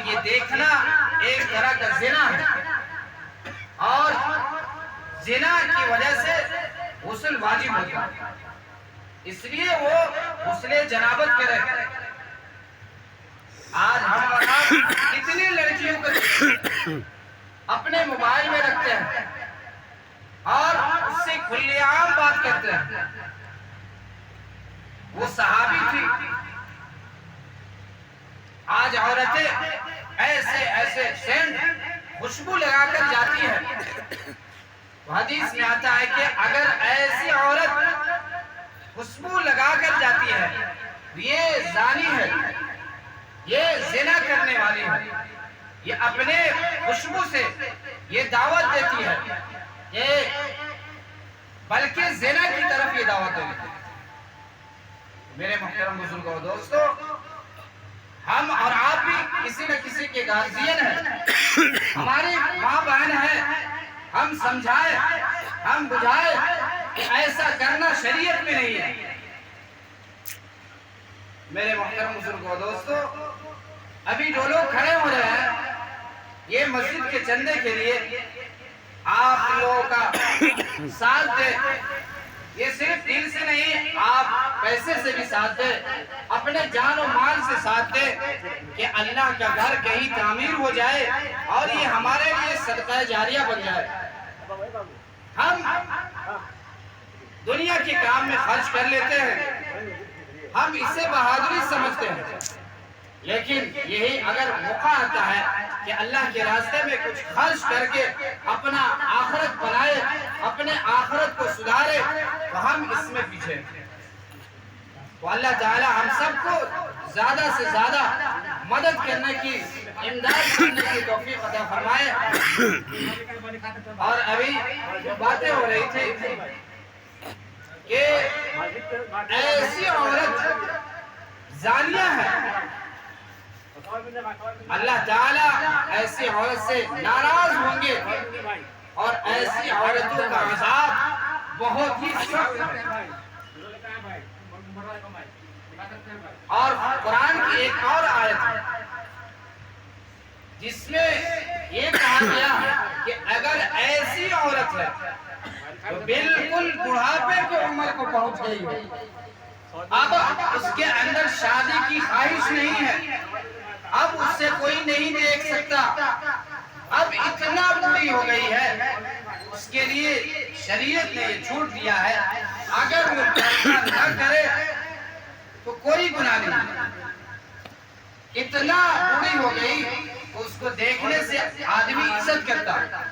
یہ دیکھنا ایک طرح کا زنا ہے، اور زنا کی وجہ سے غسل واجب ہوتا ہے، اس لیے وہ غسل جنابت کرے۔ آج ہم اور آپ کتنی لڑکیوں کو اپنے موبائل میں رکھتے ہیں اور اس سے کھلے عام بات کرتے ہیں۔ وہ صحابی تھی، آج عورتیں ایسے سینٹ خوشبو لگا کر جاتی ہے۔ حدیث میں آتا ہے کہ اگر ایسی عورت خوشبو لگا کر جاتی ہے یہ زانی ہے، یہ زنا کرنے والی ہے، یہ اپنے خوشبو سے یہ دعوت دیتی ہے کہ بلکہ زنا کی طرف یہ دعوت دیتی ہے۔ میرے محترم بزرگوں دوستو، ہم اور آپ بھی کسی نہ کسی کے گارڈین ہیں، ہماری ماں بہن ہے، ہم سمجھائے، ہم بجھائے کہ ایسا کرنا شریعت میں نہیں ہے۔ میرے محترم بزرگوں دوستو، ابھی جو لوگ کھڑے ہو رہے ہیں یہ مسجد کے چندے کے لیے، آپ لوگوں کا ساتھ دے، یہ صرف دل سے نہیں، آپ پیسے سے بھی ساتھ دے، اپنے جان و مال سے ساتھ دے کہ اللہ کا گھر کہیں تعمیر ہو جائے اور یہ ہمارے لیے صدقہ جاریہ بن جائے۔ ہم دنیا کے کام میں خرچ کر لیتے ہیں، ہم اسے بہادری سمجھتے ہیں، لیکن یہی اگر موقع آتا ہے کہ اللہ کے راستے میں کچھ خرچ کر کے اپنا آخرت بنائے، اپنے آخرت کو سدھارے، تو ہم اس میں پیچھے ہیں۔ تو اللہ تعالی ہم سب کو زیادہ سے زیادہ مدد کرنے کی، امداد کرنے کی توفیق عطا فرمائے۔ اور ابھی جو باتیں ہو رہی تھی کہ ایسی عورت زانیہ ہے، اللہ تعالیٰ ایسی عورت سے ناراض ہوں گے اور ایسی عورتوں کا عذاب بہت ہی سخت ہے۔ اور قرآن کی ایک اور آیت ہے جس میں یہ کہا گیا کہ اگر ایسی عورت ہے تو بالکل بڑھاپے کی عمر کو پہنچ گئی ہے، اب اس کے اندر شادی کی خواہش نہیں ہے، اب اس سے کوئی نہیں دیکھ سکتا، اب اتنا بوڑھی ہو گئی ہے، اس کے لیے شریعت نے یہ چھوٹ دیا ہے اگر وہ پردہ نہ کرے تو کوئی گناہ نہیں۔ اتنا بوڑھی ہو گئی تو اس کو دیکھنے سے آدمی عزت کرتا ہے۔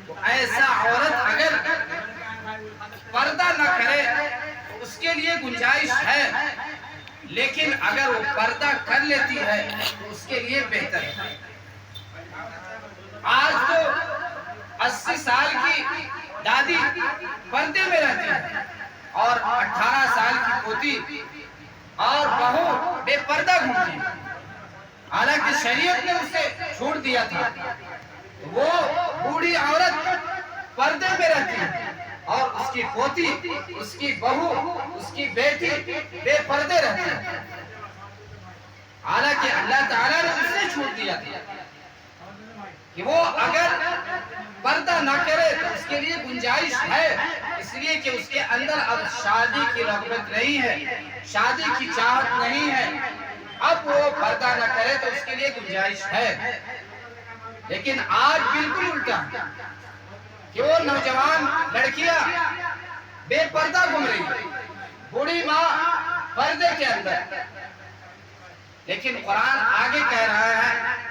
تو ایسا عورت اگر پردہ نہ کرے تو اس کے لیے گنجائش ہے، لیکن اگر وہ پردہ کر لیتی ہے تو اس کے لیے بہتر ہے۔ آج تو 80 سال کی دادی پردے میں رہتی ہے اور 18 سال کی پوتی اور بہو بے پردہ گھومتی ہے، حالانکہ شریعت نے اسے چھوڑ دیا تھا۔ وہ بوڑھی عورت پردے میں رہتی ہے اور اس کی پوتی، اس کی بہو، اس کی بیٹی بے پردے رہتی ہے، حالانکہ اللہ تعالیٰ نے اسے چھوڑ دیا تھا کہ وہ اگر پردہ نہ کرے تو اس کے لیے گنجائش ہے، اس لیے کہ اس کے اندر اب شادی کی رغبت نہیں ہے، شادی کی چاہت نہیں ہے، اب وہ پردہ نہ کرے تو اس کے لیے گنجائش ہے۔ لیکن آج بالکل الٹا کہ وہ نوجوان لڑکیاں بے پردہ گھوم رہی ہیں، بوڑھی ماں پردے کے اندر۔ لیکن قرآن آگے کہہ رہا ہے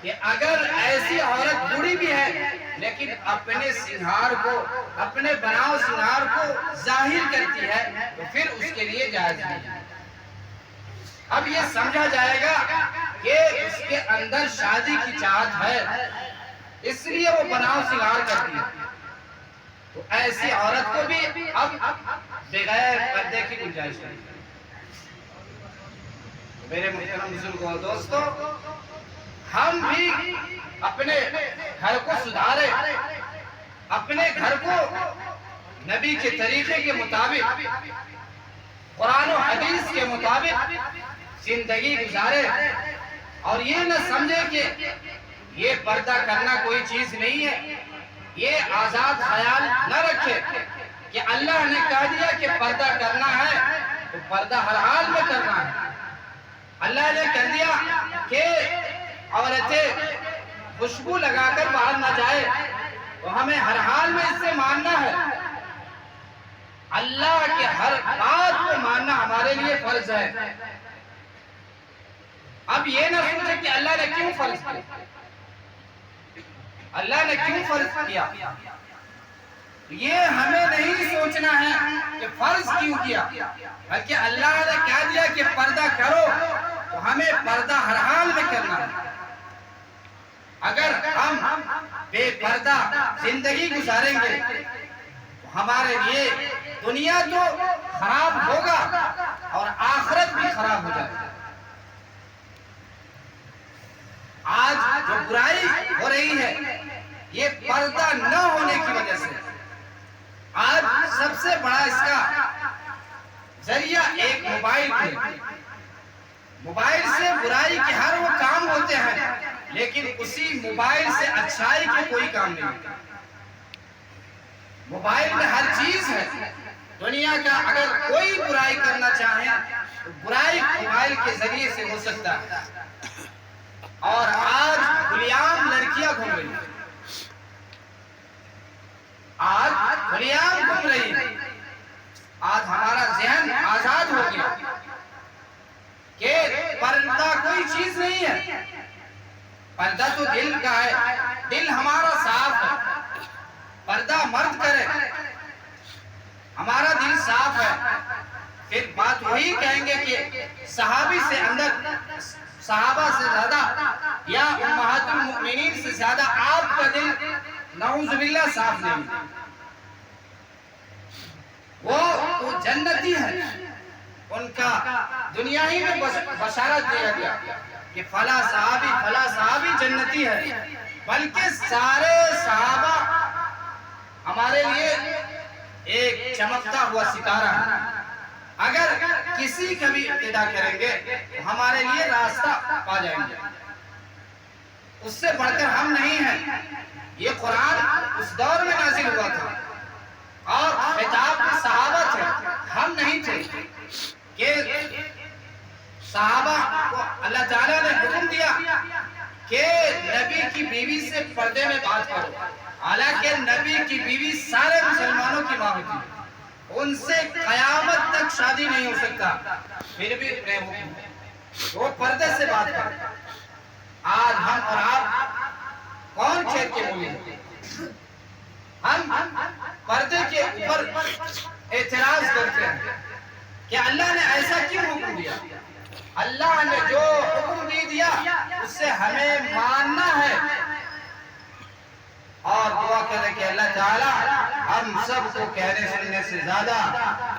کہ اگر ایسی عورت بوڑھی بھی ہے لیکن اپنے سنہار کو، اپنے بناؤ سنہار کو ظاہر کرتی ہے تو پھر اس کے لیے جائز نہیں۔ اب یہ سمجھا جائے گا کہ اس کے اندر شادی کی چاہت ہے، اس لیے وہ بناؤ سنہار کرتی ہے، تو ایسی عورت کو بھی اب بغیر پردے کی گنجائش نہیں۔ میرے محترم بزرگوں دوستو، ہم بھی اپنے گھر کو سدھارے، اپنے گھر کو نبی کے طریقے کے مطابق، قرآن و حدیث کے مطابق زندگی گزارے اور یہ نہ سمجھے کہ یہ پردہ کرنا کوئی چیز نہیں ہے، یہ آزاد خیال نہ رکھے کہ اللہ نے کہہ دیا کہ پردہ کرنا ہے تو پردہ ہر حال میں کرنا ہے۔ اللہ نے کہہ دیا کہ عورتیں خوشبو لگا کر باہر نہ جائے تو ہمیں ہر حال میں اس سے ماننا ہے۔ اللہ کے ہر بات کو ماننا ہمارے لیے فرض ہے۔ اب یہ نہ سوچے کہ اللہ نے کیوں فرض کیا، اللہ نے کیوں فرض کیا، یہ ہمیں نہیں سوچنا ہے کہ فرض کیوں کیا، بلکہ اللہ نے کہہ دیا کہ پردہ کرو تو ہمیں پردہ ہر حال میں کرنا ہے۔ اگر ہم بے پردہ زندگی گزاریں گے تو ہمارے لیے دنیا تو خراب ہوگا اور آخرت بھی خراب ہو جائے گا۔ آج جو برائی ہو رہی ہے یہ پردہ نہ ہونے کی وجہ سے۔ آج سب سے بڑا اس کا ذریعہ ایک موبائل ہے۔ موبائل سے برائی کے ہر وہ کام ہوتے ہیں، لیکن اسی موبائل سے اچھائی کے کوئی کام نہیں ہوتا۔ موبائل میں ہر چیز ہے دنیا کا، اگر کوئی برائی کرنا چاہے تو برائی موبائل کے ذریعے سے ہو سکتا ہے۔ اور آج کھلیعام لڑکیاں گھوم رہی ہیں، آج کھلیعام گھوم رہی ہیں۔ آج ہمارا ذہن آزاد ہو گیا کہ پردہ کوئی چیز نہیں ہے، پردہ تو دل کا ہے، دل ہمارا صاف ہے۔ پردہ مرد کرے، ہمارا دل صاف ہے، پھر بات وہی کہیں گے کہ صحابی سے اندر، صحابہ سے زیادہ یا امہات المؤمنین سے زیادہ آپ کا دل نعوذ باللہ صاف نہیں۔ وہ تو جنتی ہے، ان کا دنیا ہی میں بشارت دیا گیا کہ فلاں صحابی جنتی ہے، بلکہ سارے صحابہ ہمارے لیے ایک چمکتا ہوا ستارہ ہے۔ اگر کسی کا بھی اقتدا کریں گے تو ہمارے لیے راستہ پا جائیں گے، اس سے بڑھ کر ہم نہیں ہیں۔ یہ قرآن اس دور میں نازل ہوا تھا اور خطاب صحابہ تھے، ہم نہیں تھے کہ صحابہ کو اللہ تعالیٰ نے حکم دیا کہ نبی کی بیوی سے پردے میں بات کرو، حالانکہ نبی کی بیوی سارے مسلمانوں کی ماں ہوتی ہے، ان سے قیامت تک شادی نہیں ہو سکتا، پھر بھی وہ پردے سے بات کرو۔ آج ہم اور آپ کون کھیت کے مولی ہیں؟ ہم پردے کے اوپر اعتراض کرتے ہیں کہ اللہ نے ایسا کیوں حکم دیا۔ اللہ نے جو حکم دیا اس سے ہمیں ماننا ہے، اور دعا کریں کہ اللہ تعالی ہم سب کو کہنے سننے سے زیادہ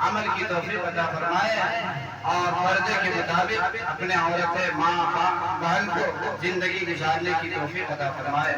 عمل کی توفیق عطا فرمائے، اور پردے کے مطابق اپنے عورت ماں بہن کو زندگی گزارنے کی توفیق عطا فرمائے۔